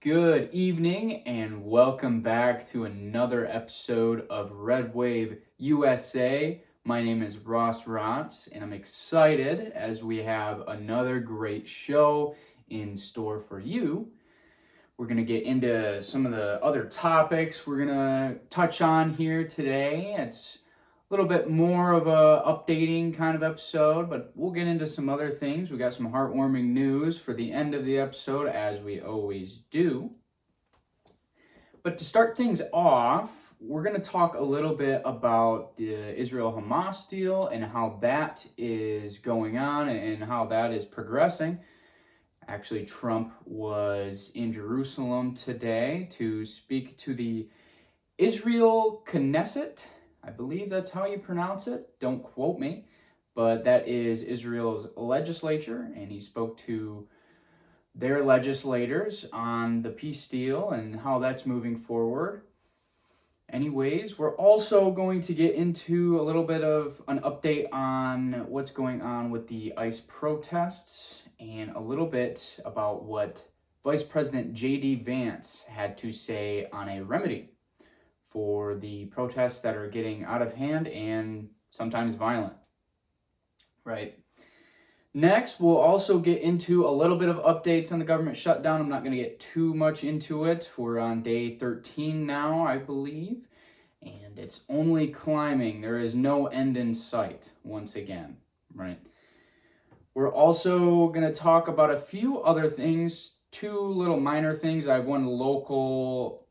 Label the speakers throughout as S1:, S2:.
S1: Good evening and welcome back to another episode of Red Wave USA. My name is Ross Raatz and I'm excited as we have another great show in store for you. We're going to get into some of the other topics we're going to touch on here today. It's a little bit more of a updating kind of episode, but we'll get into some other things. We got some heartwarming news for the end of the episode, as we always do. But to start things off, we're going to talk a little bit about the Israel-Hamas deal and how that is going on and how that is progressing. Actually, Trump was in Jerusalem today to speak to the Israel Knesset. I believe that's how you pronounce it. Don't quote me. But that is Israel's legislature, and he spoke to their legislators on the peace deal and how that's moving forward. Anyways, we're also going to get into a little bit of an update on what's going on with the ICE protests and a little bit about what Vice President J.D. Vance had to say on a remedy for the protests that are getting out of hand and sometimes violent, right? Next, we'll also get into a little bit of updates on the government shutdown. I'm not going to get too much into it. We're on day 13 now, I believe, and it's only climbing. There is no end in sight once again, right? We're also going to talk about a few other things, two little minor things. I have one local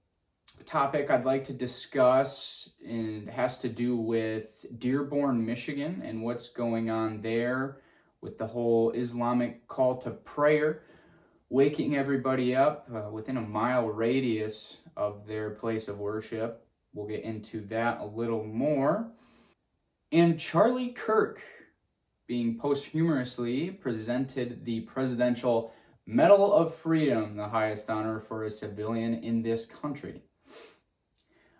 S1: topic I'd like to discuss, and it has to do with Dearborn, Michigan, and what's going on there with the whole Islamic call to prayer, waking everybody up within a mile radius of their place of worship. We'll get into that a little more. And Charlie Kirk being posthumously presented the Presidential Medal of Freedom, the highest honor for a civilian in this country.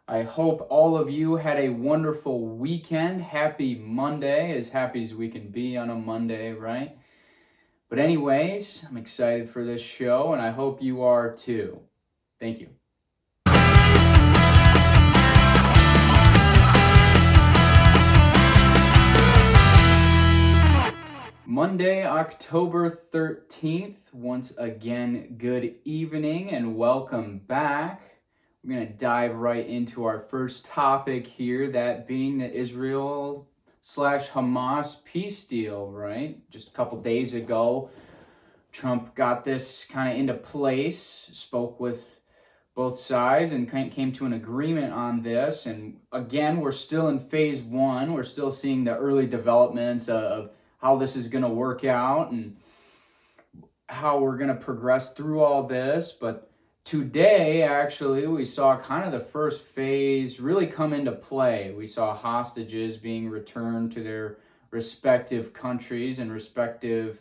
S1: I hope all of you had a wonderful weekend. Happy Monday, as happy as we can be on a Monday, right? But anyways, I'm excited for this show, and I hope you are too. Thank you. Monday, October 13th. Once again, good evening and welcome back. We're going to dive right into our first topic here, that being the Israel/Hamas peace deal, right? Just a couple days ago, Trump got this kind of into place, spoke with both sides, and came to an agreement on this. And again, we're still in phase one. We're still seeing the early developments of how this is going to work out and how we're going to progress through all this. But today, actually, we saw kind of the first phase really come into play. We saw hostages being returned to their respective countries and respective,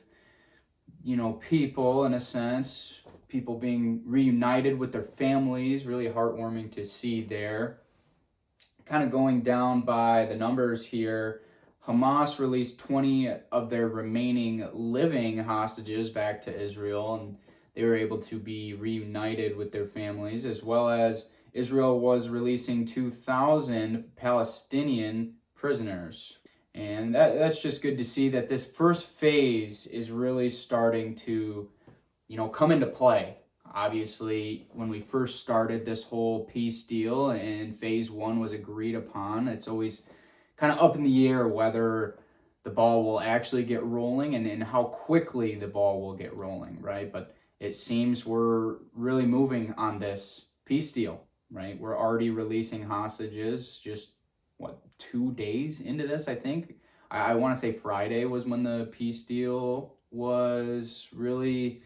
S1: people, in a sense. People being reunited with their families, really heartwarming to see there. Kind of going down by the numbers here, Hamas released 20 of their remaining living hostages back to Israel, and they were able to be reunited with their families, as well as Israel was releasing 2,000 Palestinian prisoners. And that's just good to see that this first phase is really starting to, come into play. Obviously, when we first started this whole peace deal and phase one was agreed upon, it's always kind of up in the air whether the ball will actually get rolling and how quickly the ball will get rolling, right? But it seems we're really moving on this peace deal, right? We're already releasing hostages just, 2 days into this, I think. I want to say Friday was when the peace deal was really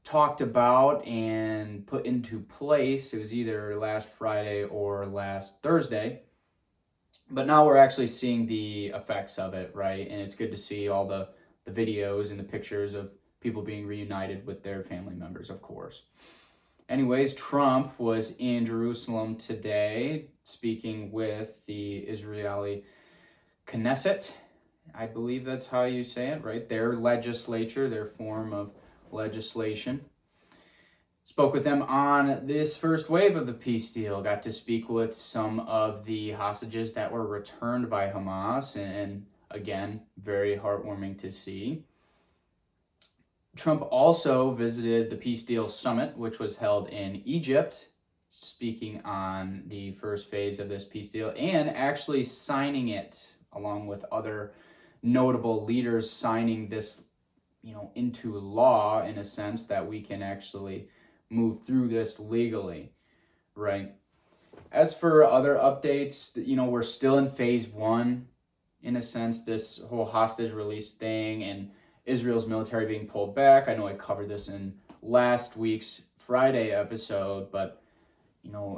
S1: talked about and put into place. It was either last Friday or last Thursday. But now we're actually seeing the effects of it, right? And it's good to see all the videos and the pictures of people being reunited with their family members, of course. Anyways, Trump was in Jerusalem today speaking with the Israeli Knesset. I believe that's how you say it, right? Their legislature, their form of legislation. Spoke with them on this first wave of the peace deal. Got to speak with some of the hostages that were returned by Hamas, and again, very heartwarming to see. Trump also visited the Peace Deal Summit, which was held in Egypt, speaking on the first phase of this peace deal and actually signing it along with other notable leaders, signing this, into law in a sense that we can actually move through this legally, right? As for other updates, we're still in phase one, in a sense, this whole hostage release thing and Israel's military being pulled back. I know I covered this in last week's Friday episode, but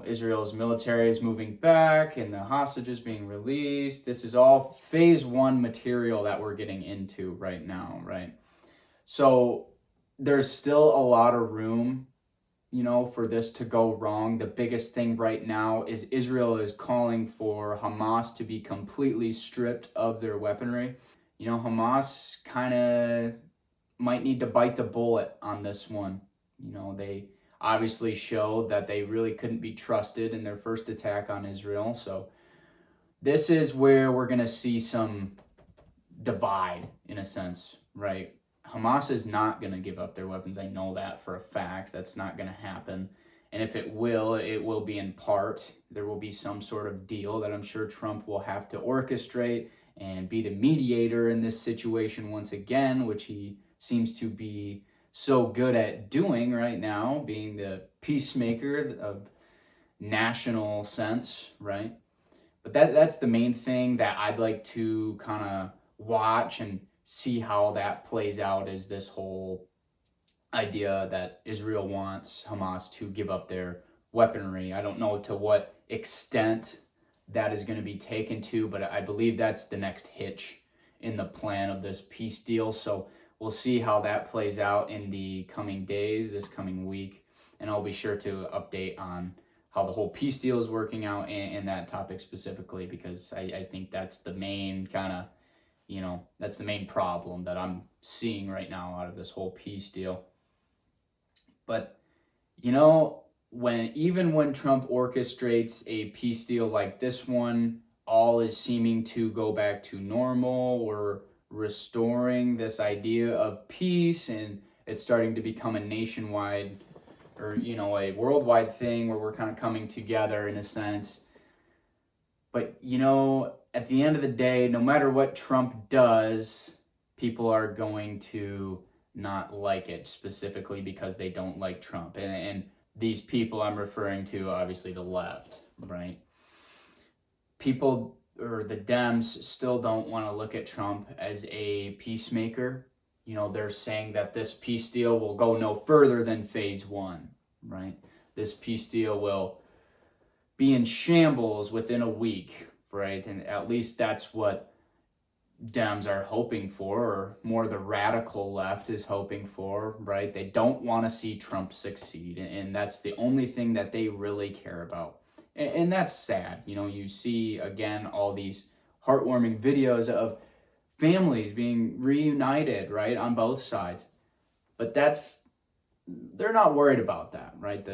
S1: Israel's military is moving back and the hostages being released. This is all phase one material that we're getting into right now, right? So there's still a lot of room, for this to go wrong. The biggest thing right now is Israel is calling for Hamas to be completely stripped of their weaponry. Hamas kind of might need to bite the bullet on this one. They obviously showed that they really couldn't be trusted in their first attack on Israel. So this is where we're going to see some divide, in a sense, right? Hamas is not going to give up their weapons. I know that for a fact. That's not going to happen. And if it will be in part. There will be some sort of deal that I'm sure Trump will have to orchestrate and be the mediator in this situation once again, which he seems to be so good at doing right now, being the peacemaker of national sense, right? But that's the main thing that I'd like to kind of watch and see how that plays out, is this whole idea that Israel wants Hamas to give up their weaponry. I don't know to what extent that is going to be taken to, but I believe that's the next hitch in the plan of this peace deal. So we'll see how that plays out in the coming days, this coming week, and I'll be sure to update on how the whole peace deal is working out and that topic specifically, because I think that's the main kind of, that's the main problem that I'm seeing right now out of this whole peace deal. But, when Trump orchestrates a peace deal like this one, all is seeming to go back to normal. We're restoring this idea of peace, and it's starting to become a nationwide or, a worldwide thing where we're kind of coming together in a sense. But, at the end of the day, no matter what Trump does, people are going to not like it, specifically because they don't like Trump. And these people I'm referring to, obviously the left, right? People, or the Dems, still don't want to look at Trump as a peacemaker. They're saying that this peace deal will go no further than phase one, right? This peace deal will be in shambles within a week, right? And at least that's what Dems are hoping for, or more the radical left is hoping for, right? They don't want to see Trump succeed, and that's the only thing that they really care about. And that's sad. You see, again, all these heartwarming videos of families being reunited, right, on both sides. But they're not worried about that, right?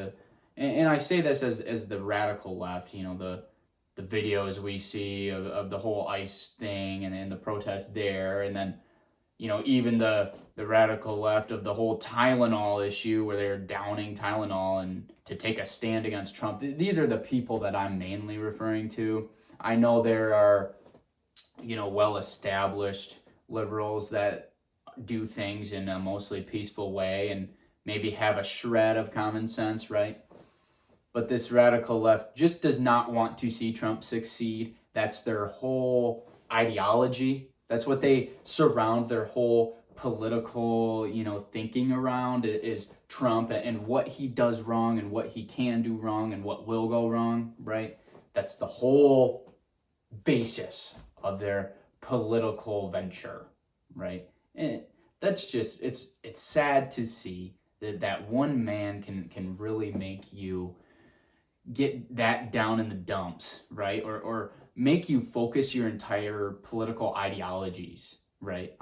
S1: And I say this as the radical left, the videos we see of the whole ICE thing and the protest there, and then, even the radical left of the whole Tylenol issue where they're downing Tylenol and to take a stand against Trump. These are the people that I'm mainly referring to. I know there are, well-established liberals that do things in a mostly peaceful way and maybe have a shred of common sense, right? But this radical left just does not want to see Trump succeed. That's their whole ideology. That's what they surround their whole political, thinking around, is Trump and what he does wrong and what he can do wrong and what will go wrong, right? That's the whole basis of their political venture, right? And that's just, it's sad to see that one man can really make you get that down in the dumps, right? Or make you focus your entire political ideologies, right?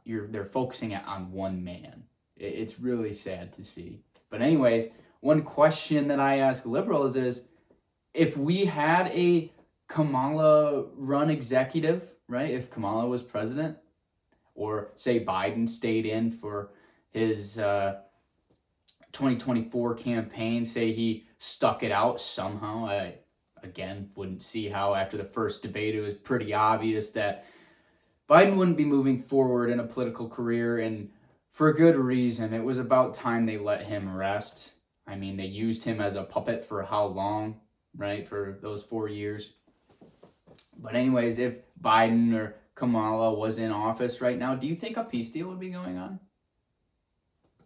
S1: They're focusing it on one man. It's really sad to see. But anyways, one question that I ask liberals is, if we had a Kamala-run executive, right? If Kamala was president, or say Biden stayed in for his 2024 campaign, say he stuck it out somehow. I, again, wouldn't see how after the first debate it was pretty obvious that Biden wouldn't be moving forward in a political career, and for good reason. It was about time they let him rest. I mean, they used him as a puppet for how long, right? For those 4 years. But anyways, if Biden or Kamala was in office right now, do you think a peace deal would be going on?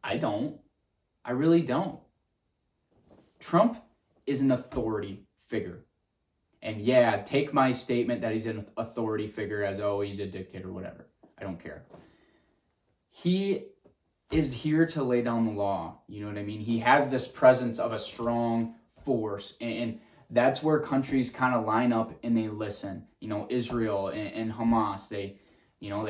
S1: I don't. I really don't. Trump is an authority figure. And yeah, take my statement that he's an authority figure as, oh, he's a dictator, whatever. I don't care. He is here to lay down the law. You know what I mean? He has this presence of a strong force. And that's where countries kind of line up and they listen. You know, Israel and Hamas, they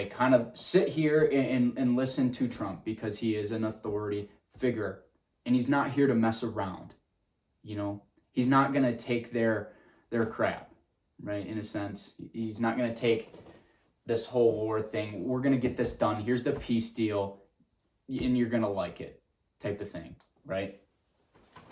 S1: kind of sit here and listen to Trump because he is an authority figure. And he's not here to mess around. You know, he's not going to take their crap, right? In a sense, he's not going to take this whole war thing. We're going to get this done. Here's the peace deal, and you're going to like it type of thing, right?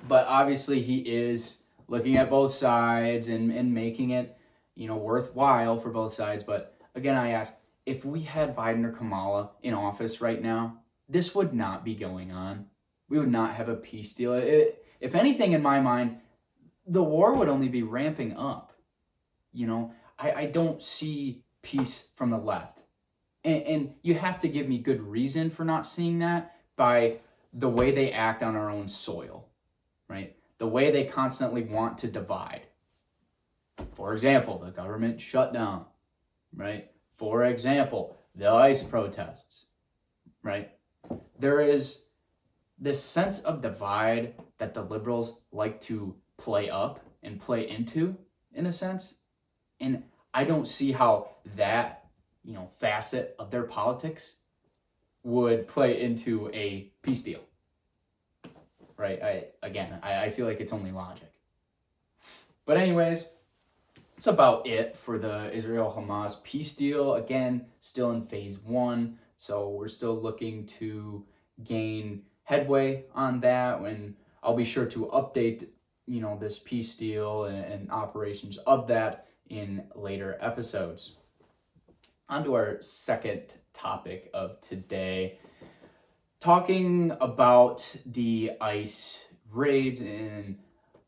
S1: But obviously he is looking at both sides and making it, you know, worthwhile for both sides. But again, I ask, if we had Biden or Kamala in office right now, this would not be going on. We would not have a peace deal. If anything, in my mind, the war would only be ramping up. You know, I don't see peace from the left. And you have to give me good reason for not seeing that by the way they act on our own soil, right? The way they constantly want to divide. For example, the government shutdown, right? For example, the ICE protests, right? There is this sense of divide that the liberals like to play up and play into, in a sense. And I don't see how that, you know, facet of their politics would play into a peace deal, right? I feel like it's only logic. But anyways, that's about it for the Israel-Hamas peace deal. Again, still in phase 1, so we're still looking to gain headway on that, and I'll be sure to update, you know, this peace deal and operations of that in later episodes. On to our second topic of today, talking about the ICE raids and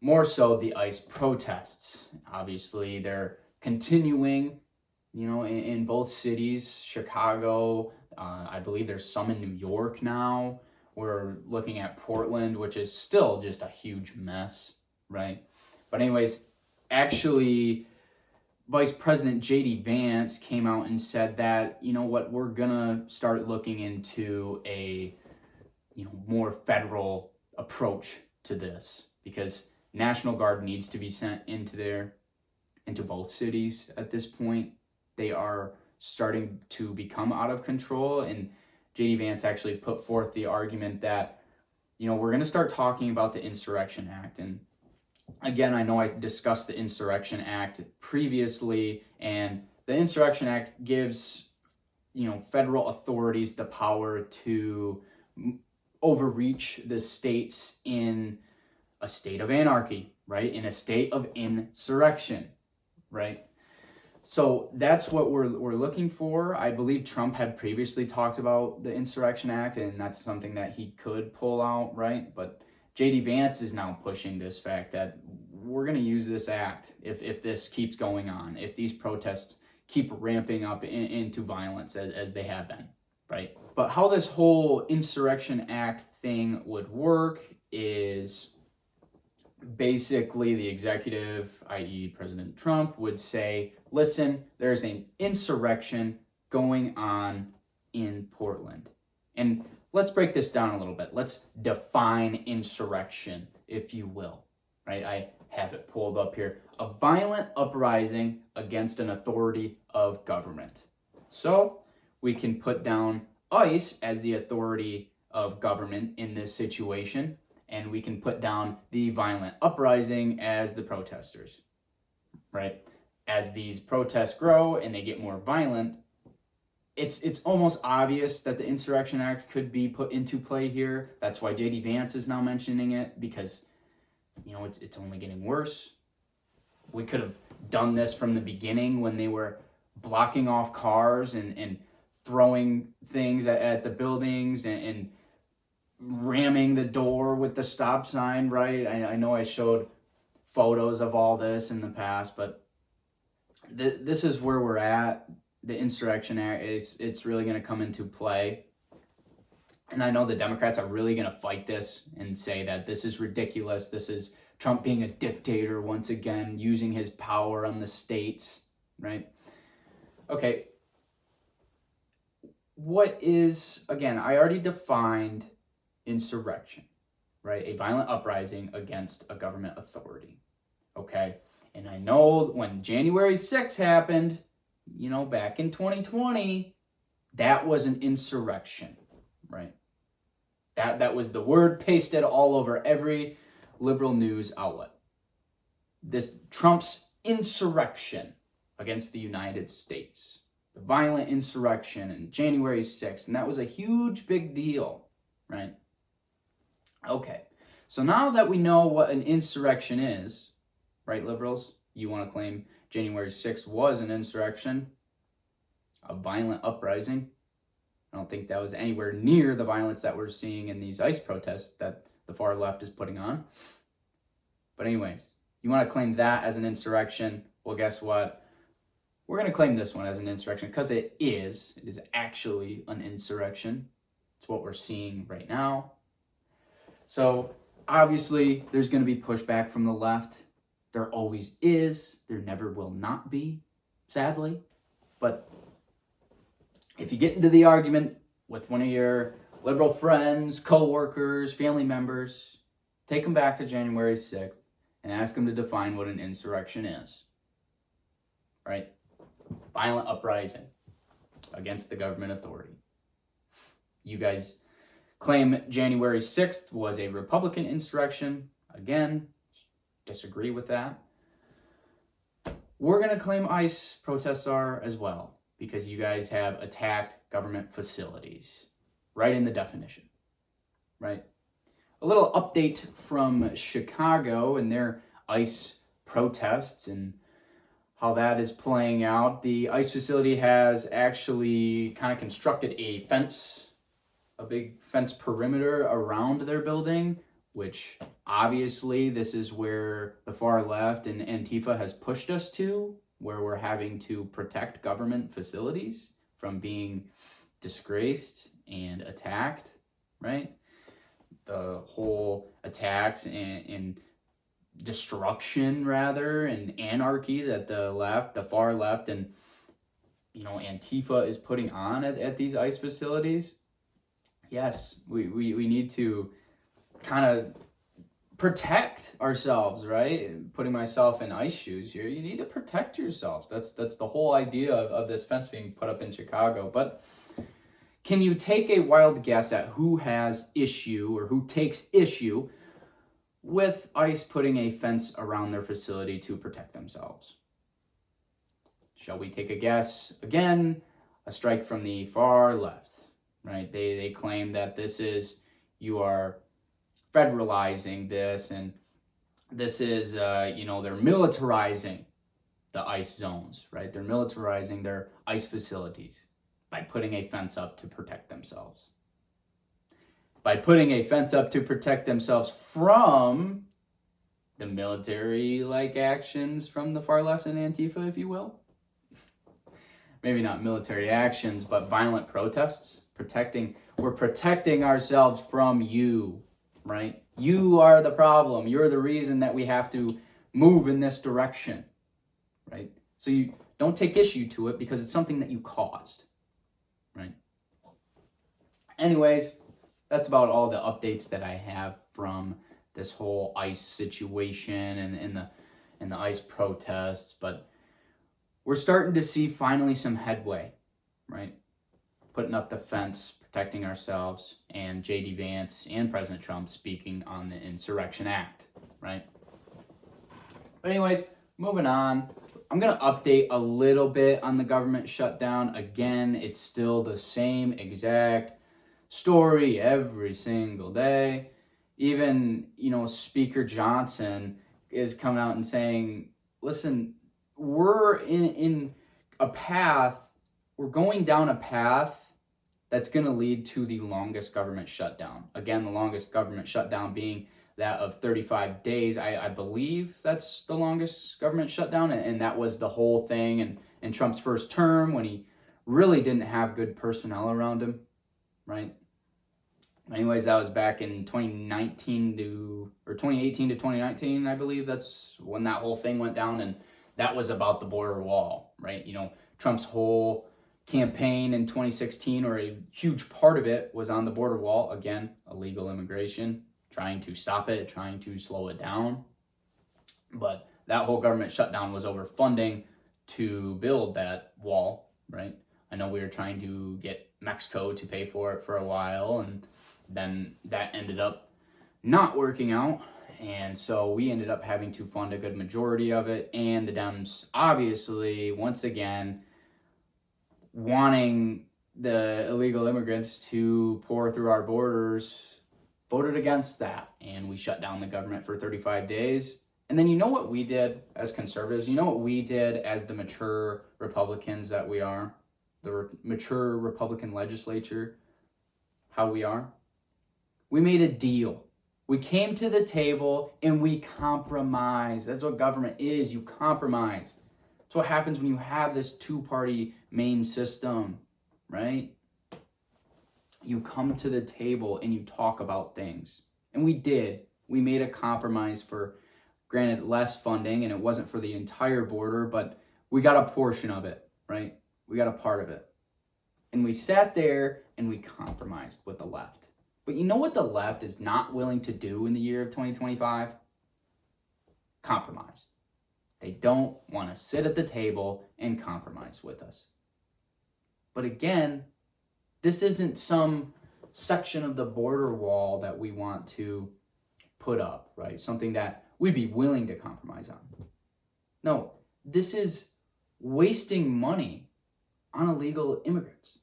S1: more so the ICE protests. Obviously, they're continuing, you know, in both cities. Chicago, I believe there's some in New York now. We're looking at Portland, which is still just a huge mess, right? But anyways, actually, Vice President J.D. Vance came out and said that, you know what, we're gonna start looking into a, you know, more federal approach to this, because National Guard needs to be sent into both cities at this point. They are starting to become out of control, and J.D. Vance actually put forth the argument that, you know, we're going to start talking about the Insurrection Act. And again, I know I discussed the Insurrection Act previously, and the Insurrection Act gives, you know, federal authorities the power to overreach the states in a state of anarchy, right? In a state of insurrection, right? So that's what we're looking for. I believe Trump had previously talked about the Insurrection Act, and that's something that he could pull out, right? But J.D. Vance is now pushing this fact that we're going to use this act if this keeps going on, if these protests keep ramping up into violence as they have been, right? But how this whole Insurrection Act thing would work is basically the executive, i.e. President Trump, would say, listen, there's an insurrection going on in Portland. And let's break this down a little bit. Let's define insurrection, if you will, right? I have it pulled up here. A violent uprising against an authority of government. So we can put down ICE as the authority of government in this situation, and we can put down the violent uprising as the protesters, right? As these protests grow and they get more violent, it's almost obvious that the Insurrection Act could be put into play here. That's why J.D. Vance is now mentioning it, because, it's only getting worse. We could have done this from the beginning when they were blocking off cars and throwing things at the buildings and ramming the door with the stop sign, right? I know I showed photos of all this in the past, but this is where we're at. The Insurrection Act, it's really going to come into play. And I know the Democrats are really going to fight this and say that this is ridiculous. This is Trump being a dictator once again, using his power on the states, right? Okay. What is, again, I already defined insurrection, right? A violent uprising against a government authority, okay? And I know when January 6th happened, back in 2020, that was an insurrection, right? That was the word pasted all over every liberal news outlet. This Trump's insurrection against the United States, the violent insurrection in January 6th, and that was a huge, big deal, right? Okay, so now that we know what an insurrection is, right, liberals? You want to claim January 6th was an insurrection, a violent uprising. I don't think that was anywhere near the violence that we're seeing in these ICE protests that the far left is putting on. But anyways, you want to claim that as an insurrection? Well, guess what? We're going to claim this one as an insurrection because it is actually an insurrection. It's what we're seeing right now. So obviously there's going to be pushback from the left. There always is. There never will not be, sadly. But if you get into the argument with one of your liberal friends, co-workers, family members, take them back to January 6th and ask them to define what an insurrection is. Right? Violent uprising against the government authority. You guys claim January 6th was a Republican insurrection. Again, disagree with that. We're going to claim ICE protests are as well, because you guys have attacked government facilities. Right in the definition. Right? A little update from Chicago and their ICE protests and how that is playing out. The ICE facility has actually kind of constructed a fence, a big fence perimeter around their building, which obviously this is where the far left and Antifa has pushed us to, where we're having to protect government facilities from being disgraced and attacked, right? The whole attacks and destruction, rather, and anarchy that the far left, and Antifa is putting on at these ICE facilities. Yes, we need to kind of protect ourselves, right? Putting myself in ICE shoes here, you need to protect yourself. That's the whole idea of this fence being put up in Chicago. But can you take a wild guess at who has issue or who takes issue with ICE putting a fence around their facility to protect themselves? Shall we take a guess? Again, a strike from the far left, right? They claim that you are federalizing this, and this is, they're militarizing the ICE zones, right? They're militarizing their ICE facilities by putting a fence up to protect themselves. By putting a fence up to protect themselves from the military-like actions from the far left and Antifa, if you will. Maybe not military actions, but violent protests. We're protecting ourselves from you, right? You are the problem. You're the reason that we have to move in this direction, right? So you don't take issue to it because it's something that you caused, right? Anyways, that's about all the updates that I have from this whole ICE situation and the ICE protests. But we're starting to see finally some headway, right? Putting up the fence, protecting ourselves, and J.D. Vance and President Trump speaking on the Insurrection Act, right? But anyways, moving on. I'm going to update a little bit on the government shutdown. Again, it's still the same exact story every single day. Even, Speaker Johnson is coming out and saying, listen, we're in a path, we're going down a path that's going to lead to the longest government shutdown. Again, the longest government shutdown being that of 35 days. I believe that's the longest government shutdown, and that was the whole thing in Trump's first term when he really didn't have good personnel around him, right? Anyways, that was back in 2018 to 2019, I believe. That's when that whole thing went down, and that was about the border wall, right? Trump's whole campaign in 2016, or a huge part of it, was on the border wall. Again, illegal immigration, trying to stop it, trying to slow it down. But that whole government shutdown was over funding to build that wall, right? I know we were trying to get Mexico to pay for it for a while, and then that ended up not working out. And so we ended up having to fund a good majority of it. And the Dems, obviously, once again, wanting the illegal immigrants to pour through our borders, voted against that. And we shut down the government for 35 days. And then you know what we did as conservatives? You know what we did as the mature Republicans that we are? The mature Republican legislature, how we are? We made a deal. We came to the table and we compromised. That's what government is. You compromise. That's what happens when you have this two-party main system, right? You come to the table and you talk about things. And we did. We made a compromise for, granted, less funding, and it wasn't for the entire border, but we got a portion of it, right? We got a part of it. And we sat there and we compromised with the left. But you know what the left is not willing to do in the year of 2025? Compromise. They don't want to sit at the table and compromise with us. But again, this isn't some section of the border wall that we want to put up, right? Something that we'd be willing to compromise on. No, this is wasting money on illegal immigrants.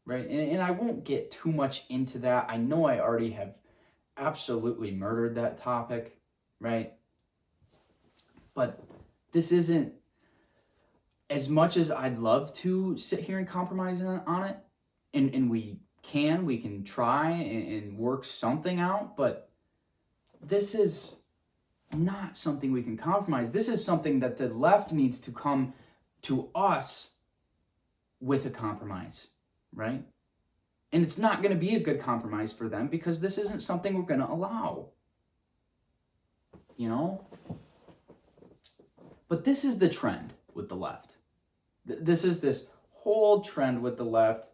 S1: Right? And I won't get too much into that. I know I already have absolutely murdered that topic, right? But this isn't, as much as I'd love to sit here and compromise on it, and we can try and work something out, but this is not something we can compromise. This is something that the left needs to come to us with a compromise. Right? And it's not going to be a good compromise for them because this isn't something we're going to allow. But this is the trend with the left. This is this whole trend with the left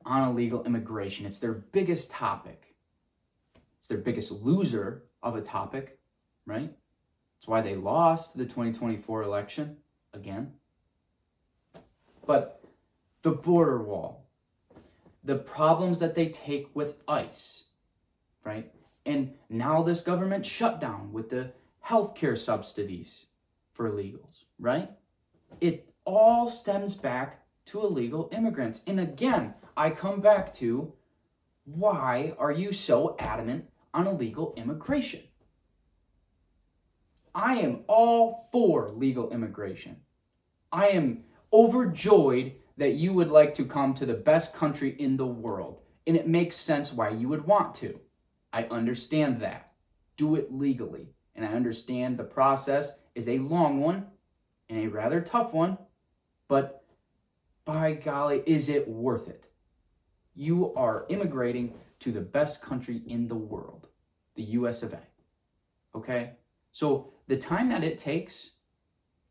S1: on illegal immigration. It's their biggest topic. It's their biggest loser of a topic, right? That's why they lost the 2024 election again. But the border wall, the problems that they take with ICE, right? And now this government shutdown with the healthcare subsidies for illegals, right? It all stems back to illegal immigrants. And again, I come back to, why are you so adamant on illegal immigration? I am all for legal immigration. I am overjoyed that you would like to come to the best country in the world. And it makes sense why you would want to. I understand that. Do it legally. And I understand the process is a long one and a rather tough one, but by golly, is it worth it? You are immigrating to the best country in the world, the US of A. Okay? So the time that it takes,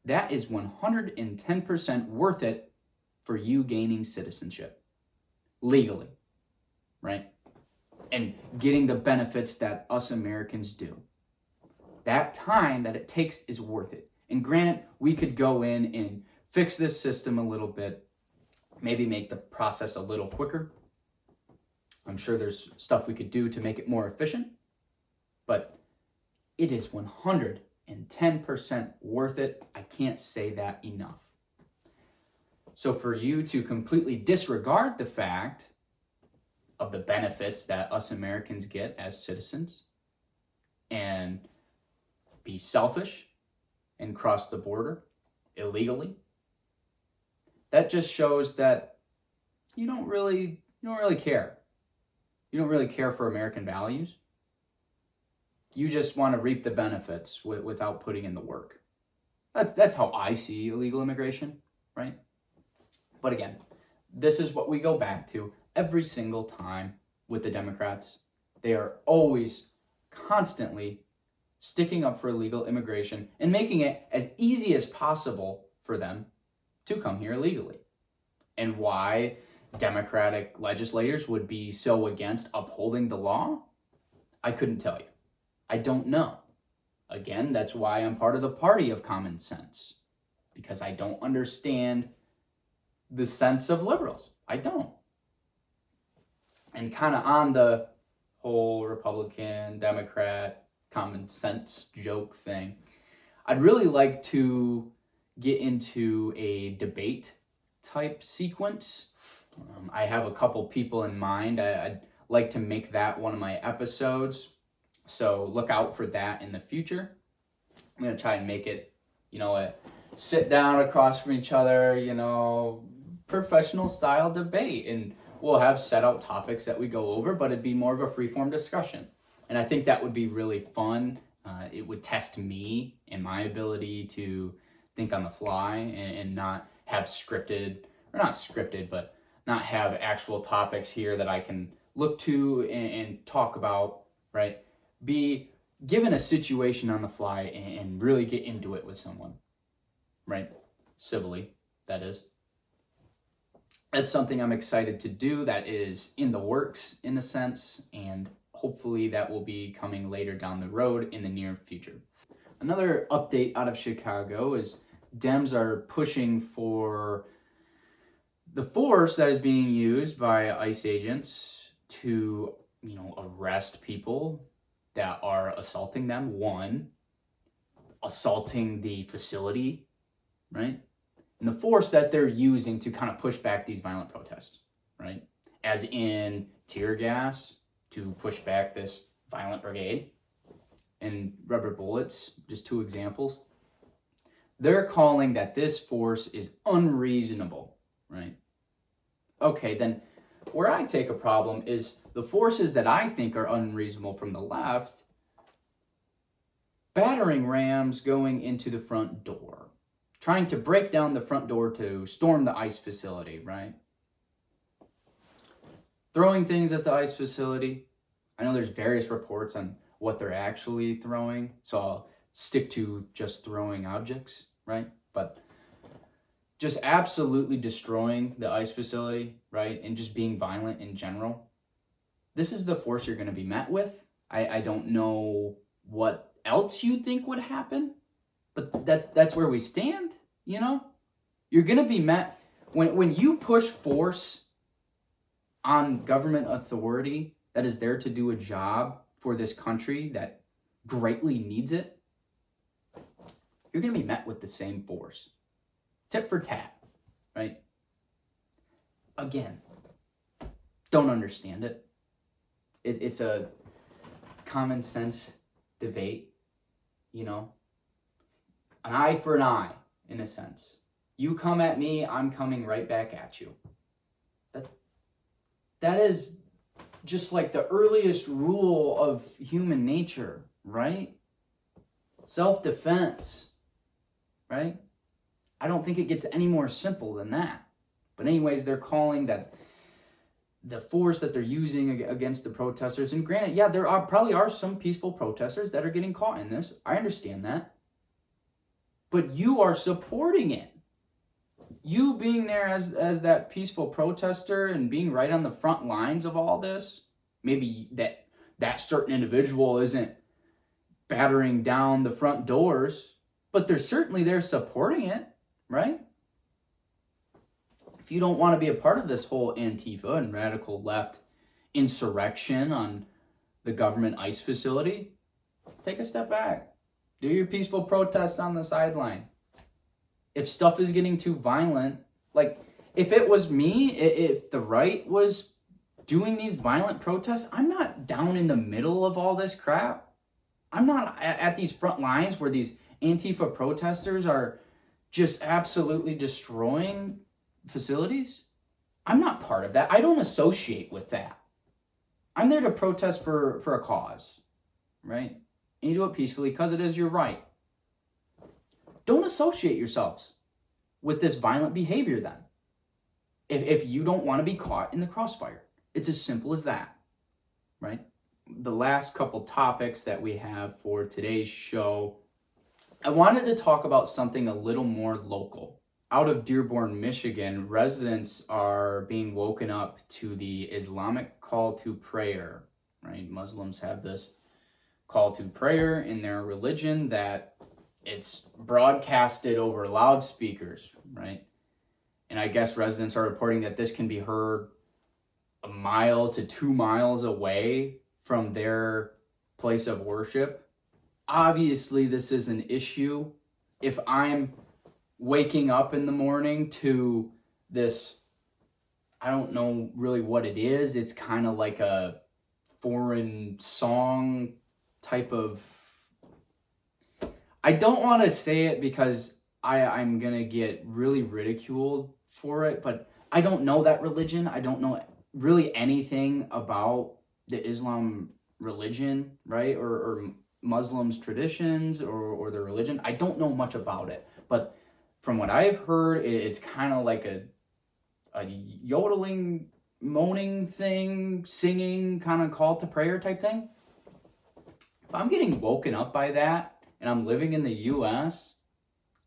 S1: that is 110% worth it for you gaining citizenship legally, right? And getting the benefits that us Americans do. That time that it takes is worth it. And granted, we could go in and fix this system a little bit, maybe make the process a little quicker, I'm sure there's stuff we could do to make it more efficient, but it is 110% worth it. I can't say that enough. So for you to completely disregard the fact of the benefits that us Americans get as citizens and be selfish and cross the border illegally, that just shows that you don't really care. You don't really care for American values. You just want to reap the benefits without putting in the work. That's how I see illegal immigration, right? But again, this is what we go back to every single time with the Democrats. They are always constantly sticking up for illegal immigration and making it as easy as possible for them to come here illegally. And why Democratic legislators would be so against upholding the law, I couldn't tell you. I don't know. Again, that's why I'm part of the party of common sense, because I don't understand the sense of liberals. I don't. And kind of on the whole Republican, Democrat, common sense joke thing, I'd really like to get into a debate type sequence. I have a couple people in mind. I'd like to make that one of my episodes. So look out for that in the future. I'm going to try and make it, a sit down across from each other, professional style debate. And we'll have set out topics that we go over, but it'd be more of a free-form discussion. And I think that would be really fun. It would test me and my ability to think on the fly and not have but not have actual topics here that I can look to and talk about, right? Be given a situation on the fly and really get into it with someone, right? Civilly, that is. That's something I'm excited to do. That is in the works, in a sense, and hopefully that will be coming later down the road in the near future. Another update out of Chicago is Dems are pushing for the force that is being used by ICE agents to, arrest people that are assaulting them. One, assaulting the facility, right? And the force that they're using to kind of push back these violent protests, right? As in tear gas to push back this violent brigade and rubber bullets, just two examples. They're calling that this force is unreasonable, right? Okay, then where I take a problem is the forces that I think are unreasonable from the left, battering rams going into the front door, trying to break down the front door to storm the ICE facility, right? Throwing things at the ICE facility. I know there's various reports on what they're actually throwing, so I'll stick to just throwing objects, right? But just absolutely destroying the ICE facility, right? And just being violent in general. This is the force you're going to be met with. I don't know what else you think would happen, but that's where we stand, You're going to be met when you push force on government authority that is there to do a job for this country that greatly needs it. You're going to be met with the same force. Tit for tat, right? Again, don't understand it. It's a common sense debate, An eye for an eye, in a sense. You come at me, I'm coming right back at you. That is just like the earliest rule of human nature, right? Self-defense, right? I don't think it gets any more simple than that. But anyways, they're calling that the force that they're using against the protesters, and granted, yeah, there probably are some peaceful protesters that are getting caught in this. I understand that. But you are supporting it. You being there as that peaceful protester and being right on the front lines of all this, maybe that certain individual isn't battering down the front doors, but they're certainly there supporting it, right? If you don't want to be a part of this whole Antifa and radical left insurrection on the government ICE facility, take a step back. Do your peaceful protests on the sideline. If stuff is getting too violent, like if it was me, if the right was doing these violent protests, I'm not down in the middle of all this crap. I'm not at these front lines where these Antifa protesters are just absolutely destroying facilities. I'm not part of that. I don't associate with that. I'm there to protest for a cause, right? And you do it peacefully because it is your right. Don't associate yourselves with this violent behavior then. If you don't want to be caught in the crossfire. It's as simple as that, right? The last couple topics that we have for today's show, I wanted to talk about something a little more local. Out of Dearborn, Michigan, residents are being woken up to the Islamic call to prayer, right? Muslims have this call to prayer in their religion that it's broadcasted over loudspeakers, right? And I guess residents are reporting that this can be heard a mile to 2 miles away from their place of worship. Obviously, this is an issue. If I'm waking up in the morning to this, I don't know really what it is. It's kind of like a foreign song type of, I don't want to say it because I'm going to get really ridiculed for it, but I don't know that religion. I don't know really anything about the Islam religion, right? Or Muslims' traditions or their religion. I don't know much about it, but from what I've heard, it's kind of like a yodeling, moaning thing, singing kind of call to prayer type thing. If I'm getting woken up by that and I'm living in the US,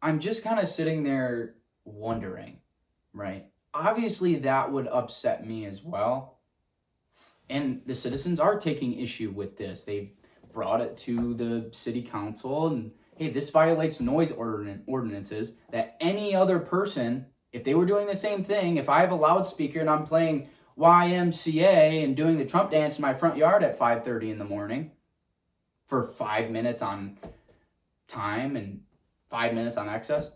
S1: I'm just kind of sitting there wondering, right? Obviously, that would upset me as well. And the citizens are taking issue with this. They've brought it to the city council and, hey, this violates noise ordinances that any other person, if they were doing the same thing, if I have a loudspeaker and I'm playing YMCA and doing the Trump dance in my front yard at 5:30 in the morning for 5 minutes on time and 5 minutes on excess,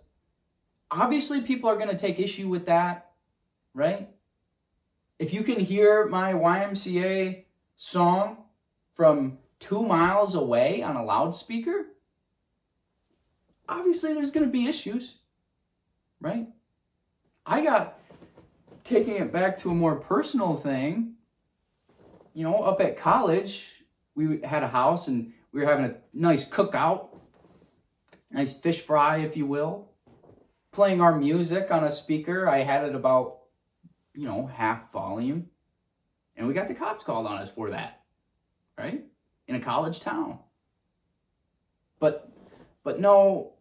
S1: obviously people are going to take issue with that, right? If you can hear my YMCA song from 2 miles away on a loudspeaker, obviously there's going to be issues, right? I got, taking it back to a more personal thing, up at college, we had a house and we were having a nice cookout, nice fish fry, if you will, playing our music on a speaker. I had it about, half volume, and we got the cops called on us for that, right? In a college town. But no,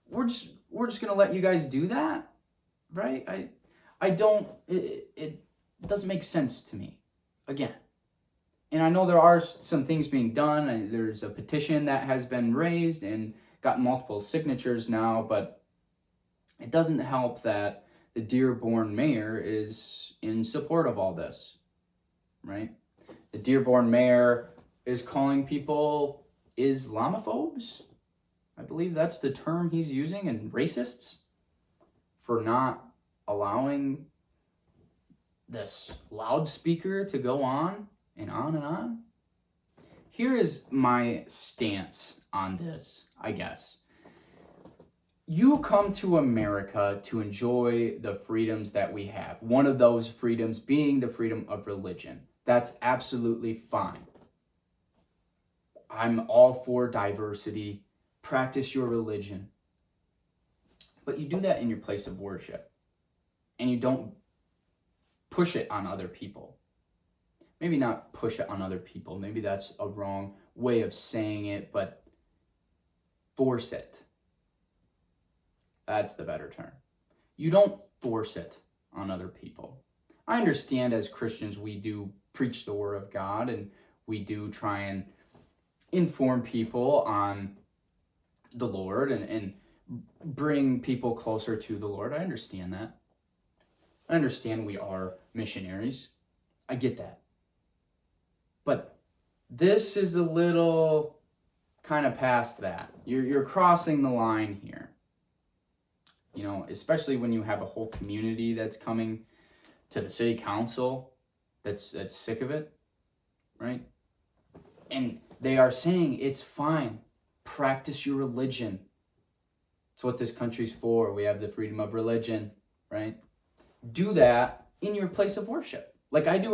S1: we're just gonna let you guys do that, right? I don't. It doesn't make sense to me. Again, and I know there are some things being done, and there's a petition that has been raised and got multiple signatures now, but it doesn't help that the Dearborn mayor is in support of all this, right? The Dearborn mayor is calling people Islamophobes. I believe that's the term he's using, and racists for not allowing this loudspeaker to go on and on and on. Here is my stance on this, I guess. You come to America to enjoy the freedoms that we have. One of those freedoms being the freedom of religion. That's absolutely fine. I'm all for diversity. Practice your religion. But you do that in your place of worship. And you don't push it on other people. Maybe not push it on other people. Maybe that's a wrong way of saying it, but force it. That's the better term. You don't force it on other people. I understand as Christians we do preach the word of God and we do try and inform people on the Lord and bring people closer to the Lord. I understand that. I understand we are missionaries. I get that. But this is a little kind of past that. You're crossing the line here. You know, especially when you have a whole community that's coming to the city council that's sick of it, right? And they are saying it's fine. Practice your religion. It's what this country's for. We have the freedom of religion, right? Do that in your place of worship. Like I do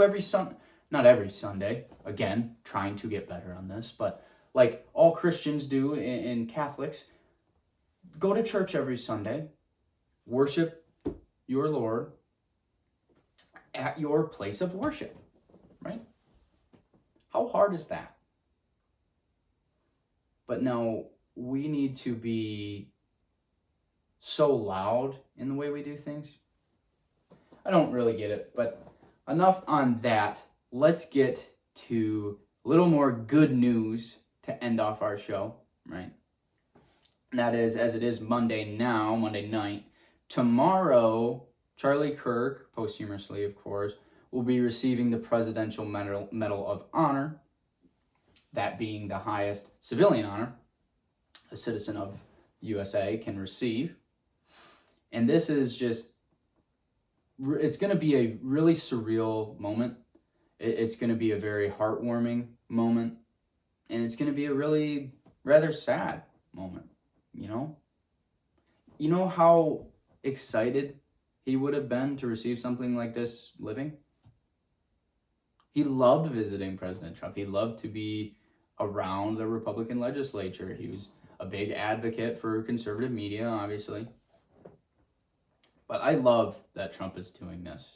S1: not every Sunday, again, trying to get better on this, but like all Christians do in Catholics, go to church every Sunday, worship your Lord at your place of worship, right? How hard is that? But no, we need to be so loud in the way we do things. I don't really get it, but enough on that. Let's get to a little more good news to end off our show, right? And that is, as it is Monday night, tomorrow, Charlie Kirk, posthumously of course, will be receiving the Presidential Medal of Honor, that being the highest civilian honor a citizen of USA can receive. And this is just, it's going to be a really surreal moment. It's going to be a very heartwarming moment. And it's going to be a really rather sad moment, you know? You know how excited he would have been to receive something like this living? He loved visiting President Trump. He loved to be around the Republican legislature. He was a big advocate for conservative media, obviously. But I love that Trump is doing this.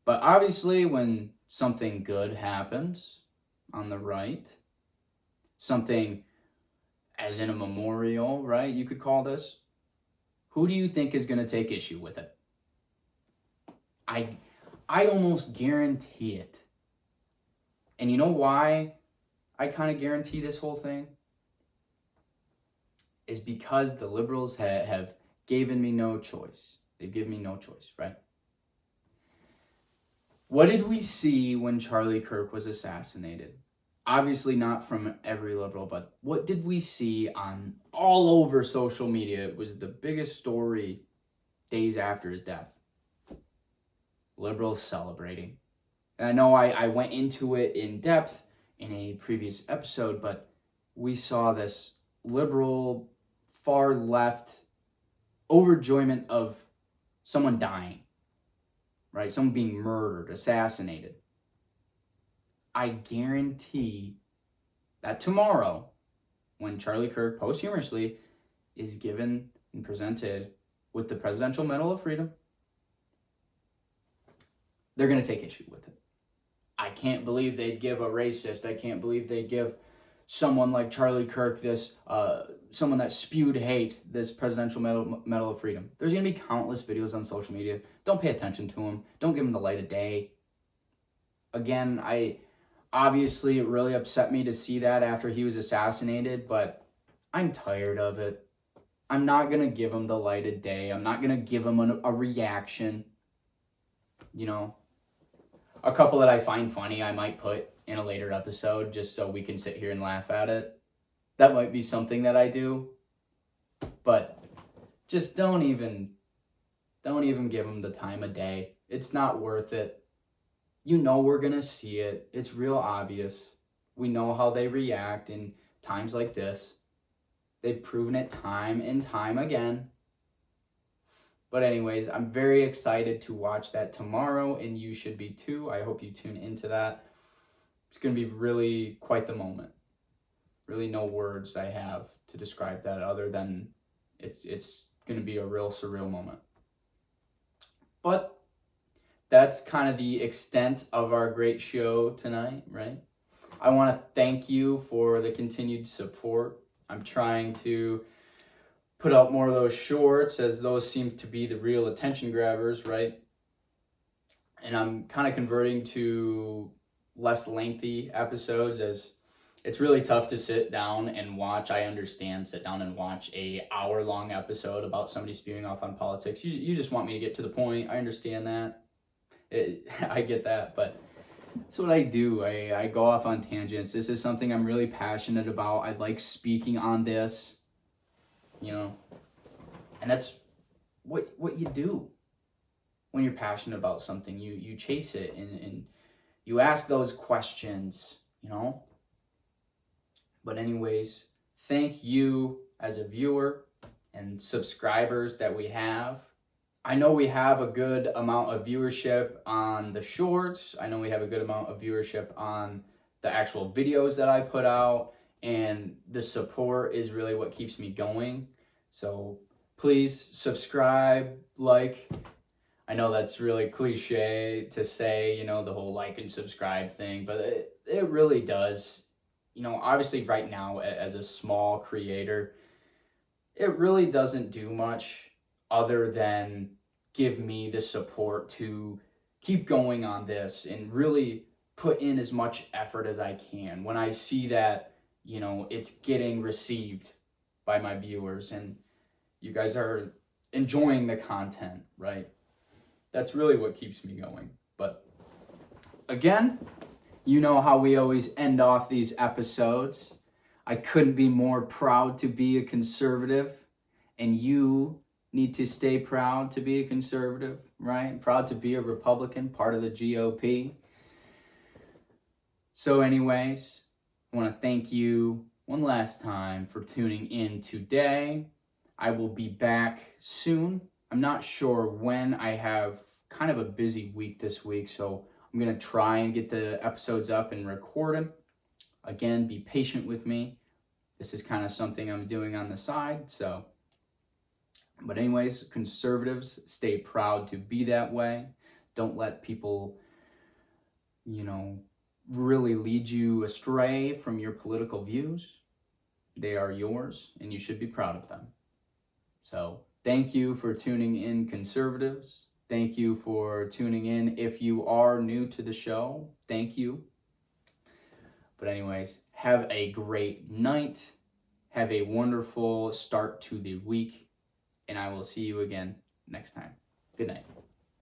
S1: But obviously, when something good happens on the right, something as in a memorial, right, you could call this, who do you think is going to take issue with it? I almost guarantee it. And you know why I kind of guarantee this whole thing? Is because the liberals have given me no choice. They've given me no choice, right? What did we see when Charlie Kirk was assassinated? Obviously not from every liberal, but what did we see on all over social media? It was the biggest story days after his death. Liberals celebrating. And I know I went into it in depth in a previous episode, but we saw this liberal, far left overjoyment of someone dying, right? Someone being murdered, assassinated. I guarantee that tomorrow, when Charlie Kirk posthumously is given and presented with the Presidential Medal of Freedom, they're going to take issue with it. I can't believe they'd give a racist. I can't believe they'd give someone like Charlie Kirk this, someone that spewed hate, this Presidential Medal of Freedom. There's going to be countless videos on social media. Don't pay attention to them. Don't give them the light of day. Again, obviously, it really upset me to see that after he was assassinated, but I'm tired of it. I'm not going to give him the light of day. I'm not going to give him a reaction. You know, a couple that I find funny, I might put in a later episode just so we can sit here and laugh at it. That might be something that I do. But just don't even give him the time of day. It's not worth it. You know we're going to see it. It's real obvious. We know how they react in times like this. They've proven it time and time again. But anyways, I'm very excited to watch that tomorrow, and you should be too. I hope you tune into that. It's going to be really quite the moment. Really no words I have to describe that other than it's going to be a real surreal moment. But that's kind of the extent of our great show tonight, right? I want to thank you for the continued support. I'm trying to put out more of those shorts, as those seem to be the real attention grabbers, right? And I'm kind of converting to less lengthy episodes, as it's really tough to sit down and watch. I understand, sit down and watch a hour-long episode about somebody spewing off on politics. You just want me to get to the point. I understand that. I get that, but That's what I do. I go off on tangents. This is something I'm really passionate about. I like speaking on this, you know, and that's what you do when you're passionate about something. You chase it and you ask those questions, you know. But anyways, thank you as a viewer and subscribers that we have. I know we have a good amount of viewership on the shorts. I know we have a good amount of viewership on the actual videos that I put out, and the support is really what keeps me going. So please subscribe, like. I know that's really cliche to say, you know, the whole like and subscribe thing, but it really does. You know, obviously right now as a small creator, it really doesn't do much other than give me the support to keep going on this and really put in as much effort as I can when I see that, you know, it's getting received by my viewers and you guys are enjoying the content, right? That's really what keeps me going. But again, you know how we always end off these episodes. I couldn't be more proud to be a conservative, and you need to stay proud to be a conservative, right? Proud to be a Republican, part of the GOP. So anyways, I want to thank you one last time for tuning in today. I will be back soon. I'm not sure when. I have kind of a busy week this week, so I'm going to try and get the episodes up and recorded. Again, be patient with me. This is kind of something I'm doing on the side, so. But anyways, conservatives, stay proud to be that way. Don't let people, you know, really lead you astray from your political views. They are yours, and you should be proud of them. So, thank you for tuning in, conservatives. Thank you for tuning in. If you are new to the show, thank you. But anyways, have a great night. Have a wonderful start to the week. And I will see you again next time. Good night.